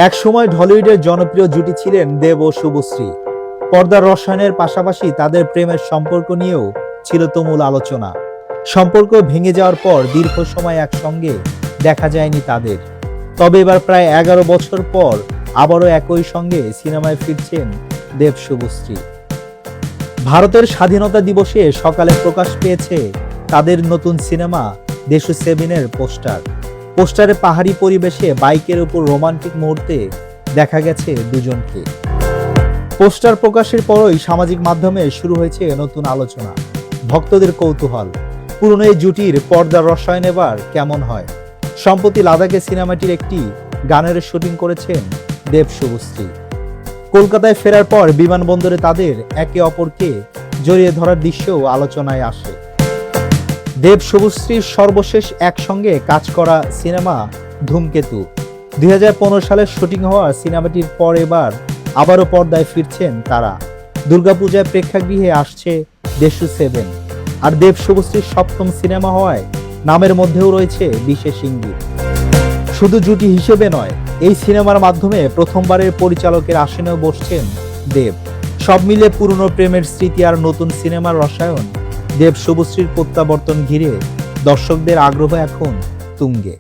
একসময় ঢলিউডের জনপ্রিয় জুটি ছিলেন দেব ও শুভশ্রী। পর্দার রসায়নের পাশাপাশি তাদের প্রেমের সম্পর্ক নিয়েও ছিল তুমুল আলোচনা। সম্পর্ক ভেঙে যাওয়ার পর দীর্ঘ সময় একসঙ্গে দেখা যায়নি তাদের। তবে এবার প্রায় 11 বছর পর আবারও একই সঙ্গে সিনেমায় ফিরছেন দেব শুভশ্রী। ভারতের স্বাধীনতা দিবসে সকালে প্রকাশ পেয়েছে তাদের নতুন সিনেমা দেশু 7-এর পোস্টারে পাহাড়ি পরিবেশে বাইকের উপর রোমান্টিক মুহূর্তে দেখা গেছে দুজনকে। পোস্টার প্রকাশের পরই সামাজিক মাধ্যমে শুরু হয়েছে নতুন আলোচনা, ভক্তদের কৌতূহল। পুরনো এই জুটির পর্দার রসায়ন এবার কেমন হয়? সম্প্রতি লাদাখে সিনেমাটির একটি গানের শুটিং করেছেন দেব শুভশ্রী। কলকাতায় ফেরার পর বিমানবন্দরে তাদের একে অপরকে জড়িয়ে ধরার দৃশ্যও আলোচনায় আসে। দেব শুভশ্রীর সর্বশেষ একসঙ্গে কাজ করা সিনেমা ধূমকেতু। 2015 সালে শুটিং হওয়া সিনেমাটির পর এবার আবারও পর্দায় ফিরছেন তারা। দুর্গাপূজায় প্রেক্ষাগৃহে আসছে দেশু 7, আর দেব শুভশ্রীর 7ম সিনেমা হওয়ায় নামের মধ্যেও রয়েছে বিশেষ ইঙ্গিত। শুধু জুটি হিসেবে নয়, এই সিনেমার মাধ্যমে প্রথমবারের পরিচালকের আসনেও বসছেন দেব। সব মিলে পুরনো প্রেমের স্মৃতি আর নতুন সিনেমার রসায়ন, দেব শুভশ্রীর প্রত্যাবর্তন ঘিরে দর্শকদের আগ্রহ এখন তুঙ্গে।